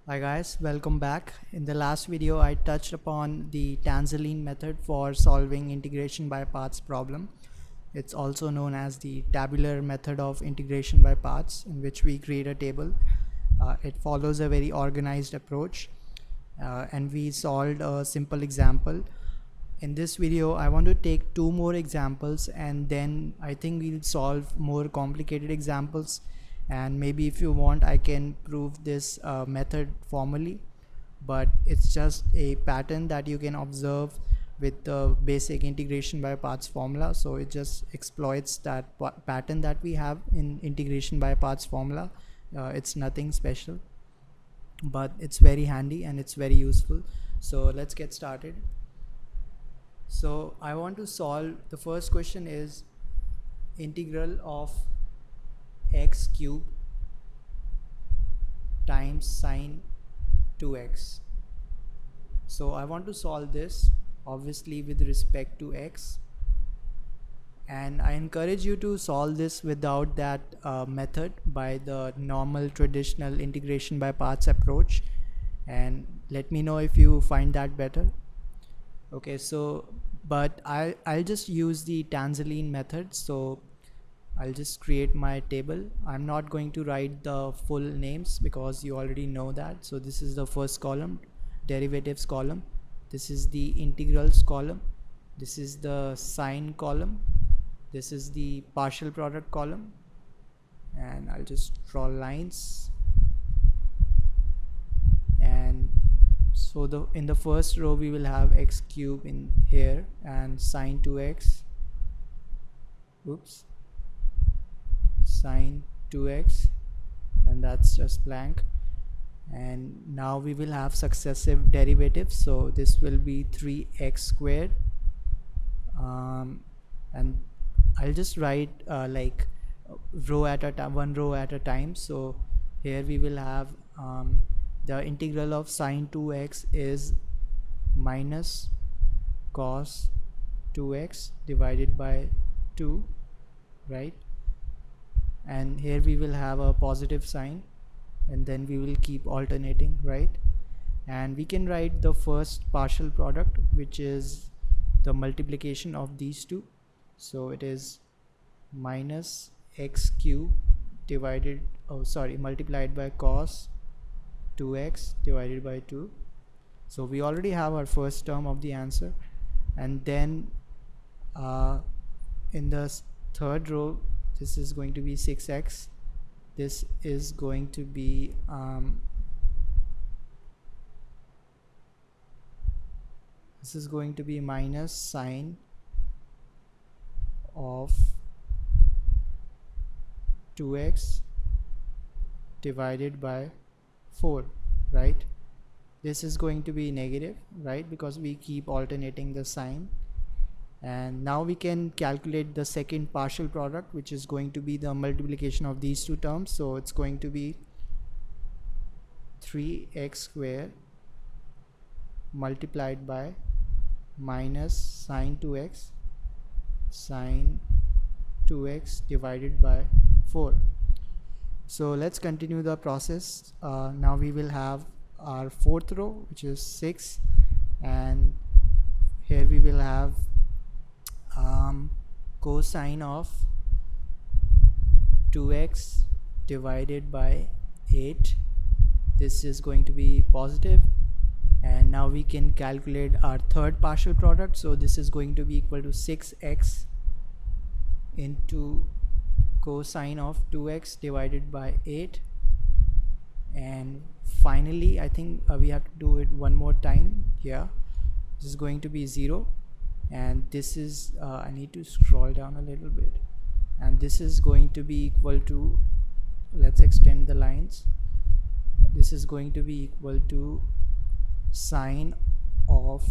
Hi guys, welcome back. In the last video I touched upon the Tanzaline method for solving integration by paths problem. It's also known as the tabular method of integration by paths, in which we create a table. It follows a very organized approach, and we solved a simple example. In this video I want to take two more examples, and then I think we'll solve more complicated examples, and maybe if you want I can prove this method formally, but it's just a pattern that you can observe with the basic integration by paths formula. So it just exploits that pattern that we have in integration by paths formula. It's nothing special, but it's very handy and it's very useful. So let's get started. So I want to solve, the first question is integral of x cube times sine 2x. So I want to solve this obviously with respect to x, and I encourage you to solve this without that method by the normal traditional integration by paths approach, and let me know if you find that better. Okay, so but I'll just use the Tanzaline method. So I'll just create my table. I'm not going to write the full names because you already know that. So this is the first column, derivatives column. This is the integrals column. This is the sine column. This is the partial product column. And I'll just draw lines. And so in the first row we will have x cube in here and sine 2x. Oops. Sine 2x, and that's just blank. And now we will have successive derivatives, so this will be 3x squared, and I'll just write like row at a time, one row at a time. So here we will have the integral of sine 2x is minus cos 2x divided by 2, right? And here we will have a positive sign, and then we will keep alternating, right? And we can write the first partial product, which is the multiplication of these two. So it is minus x cube multiplied by cos 2x divided by 2. So we already have our first term of the answer, and then in the third row this is going to be 6x. This is going to be minus sine of 2x divided by 4, right? This is going to be negative, right, because we keep alternating the sign. And now we can calculate the second partial product, which is going to be the multiplication of these two terms. So it's going to be 3x squared multiplied by minus sine 2x divided by 4. So let's continue the process. Now we will have our fourth row, which is 6, and here we will have cosine of 2x divided by 8. This is going to be positive, and now we can calculate our third partial product. So this is going to be equal to 6x into cosine of 2x divided by 8. And finally I think we have to do it one more time here. This is going to be 0, and this is I need to scroll down a little bit, and this is going to be equal to, let's extend the lines, this is going to be equal to sine of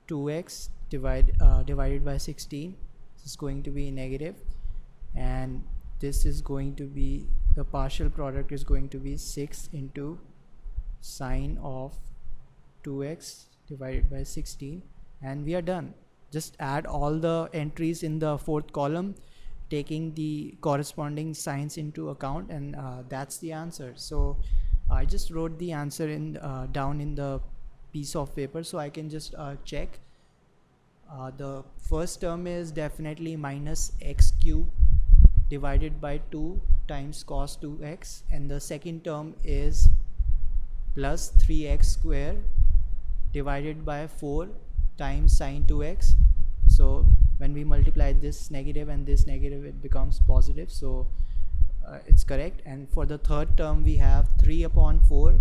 2x divided by 16. This is going to be negative, and this is going to be, the partial product is going to be 6 into sine of 2x divided by 16, and we are done. Just add all the entries in the fourth column, taking the corresponding signs into account, and that's the answer. So I just wrote the answer in down in the piece of paper, so I can just check. The first term is definitely minus x cube divided by 2 times cos 2x, and the second term is plus 3x square divided by 4 times sine 2x. So when we multiply this negative and this negative, it becomes positive, so it's correct. And for the third term, we have 3 upon 4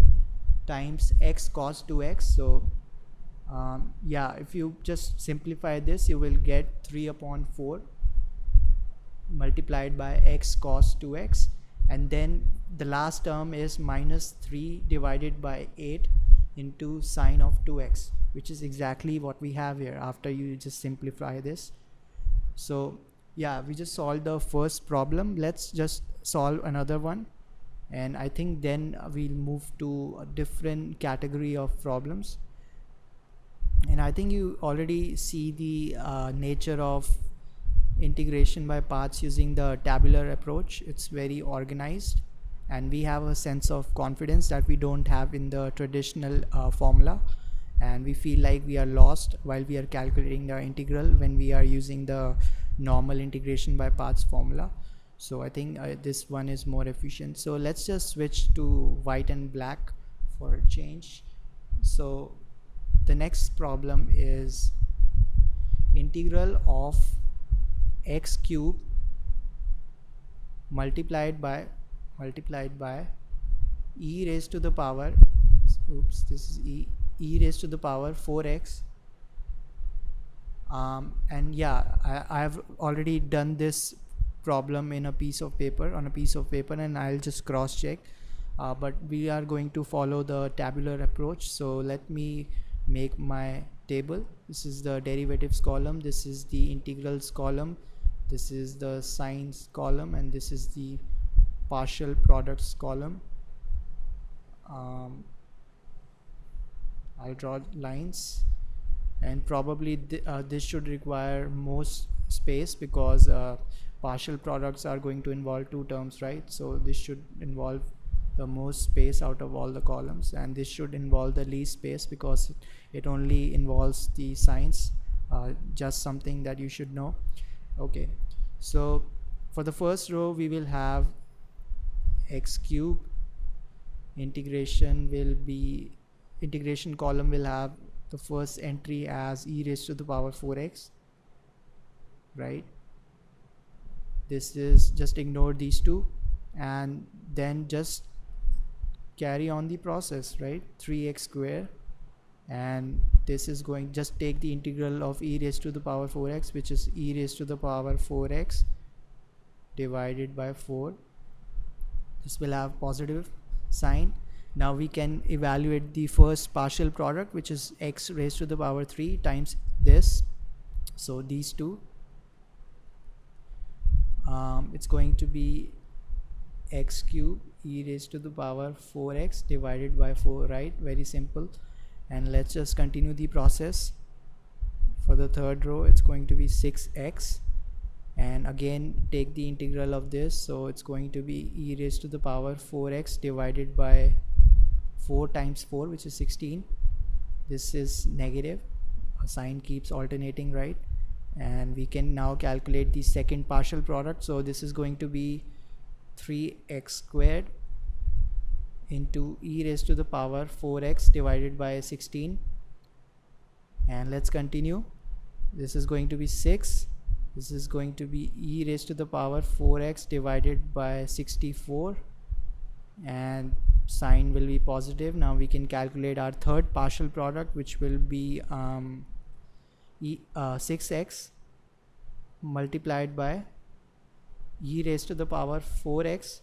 times x cos 2x. So yeah, if you just simplify this, you will get 3 upon 4 multiplied by x cos 2x, and then the last term is minus 3 divided by 8 into sine of 2x, which is exactly what we have here after you just simplify this. So yeah, we just solved the first problem. Let's just solve another one, and I think then we'll move to a different category of problems. And I think you already see the nature of integration by parts using the tabular approach. It's very organized, and we have a sense of confidence that we don't have in the traditional formula, and we feel like we are lost while we are calculating the integral when we are using the normal integration by parts formula. So I think this one is more efficient. So let's just switch to white and black for a change. So the next problem is integral of x cube multiplied by e raised to the power, oops, this is e raised to the power 4x. And yeah, I've already done this problem in a piece of paper, and I'll just cross check, but we are going to follow the tabular approach. So let me make my table. This is the derivatives column, this is the integrals column, this is the sines column, and this is the partial products column. I'll draw lines, and probably this should require most space because partial products are going to involve 2 terms, right? So this should involve the most space out of all the columns, and this should involve the least space because it only involves the sines. Just something that you should know. Okay, so for the first row we will have x cube, integration column will have the first entry as e raised to the power 4x, right? This is, just ignore these two and then just carry on the process, right? 3x square, and this is going, just take the integral of e raised to the power 4x, which is e raised to the power 4x divided by 4. This will have positive sign. Now we can evaluate the first partial product, which is x raised to the power 3 times this, so these two, it's going to be x cube e raised to the power 4x divided by 4, right? Very simple. And let's just continue the process. For the third row, it's going to be 6x, and again take the integral of this, so it's going to be e raised to the power 4x divided by 4 times 4, which is 16. This is negative, a sign keeps alternating, right? And we can now calculate the second partial product. So this is going to be 3x squared into e raised to the power 4x divided by 16. And let's continue. This is going to be 6. This is going to be e raised to the power 4x divided by 64, and sign will be positive. Now we can calculate our third partial product, which will be 6x multiplied by e raised to the power 4x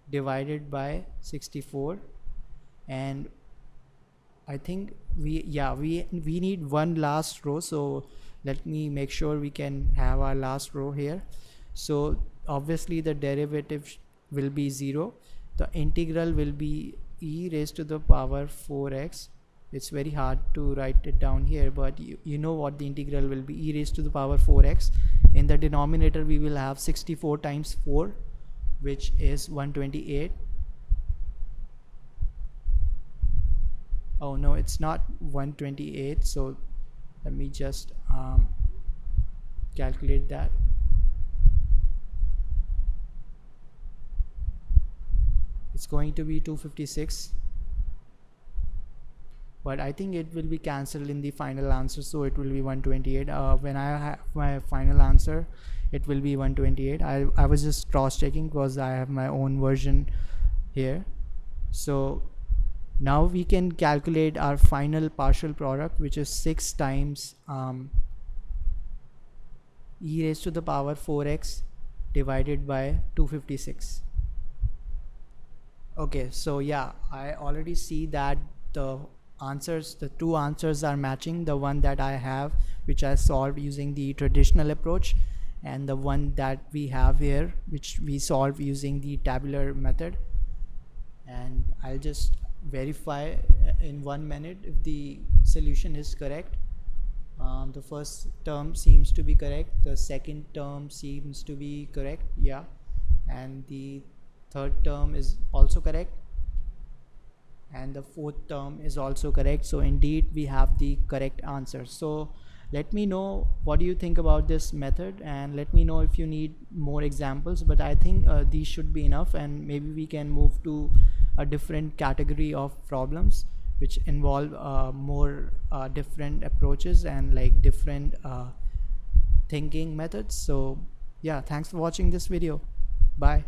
divided by 64. And I think we need one last row, so let me make sure we can have our last row here. So obviously the derivative will be 0, the integral will be e raised to the power 4x. It's very hard to write it down here, but you know what the integral will be, e raised to the power 4x. In the denominator we will have 64 times 4, which is 128, Oh no, it's not 128. So let me just calculate that. It's going to be 256, but I think it will be cancelled in the final answer, so it will be 128. When I have my final answer, it will be 128. I was just cross checking because I have my own version here. So now we can calculate our final partial product, which is 6 times e raised to the power 4x divided by 256. Okay, so yeah, I already see that the two answers are matching, the one that I have, which I solved using the traditional approach, and the one that we have here, which we solve using the tabular method. And I'll just verify in 1 minute if the solution is correct. The first term seems to be correct, the second term seems to be correct, yeah, and the third term is also correct, and the fourth term is also correct. So indeed we have the correct answer. So let me know what do you think about this method, and let me know if you need more examples, but I think these should be enough, and maybe we can move to a different category of problems which involve more different approaches and like different thinking methods. So yeah, thanks for watching this video. Bye.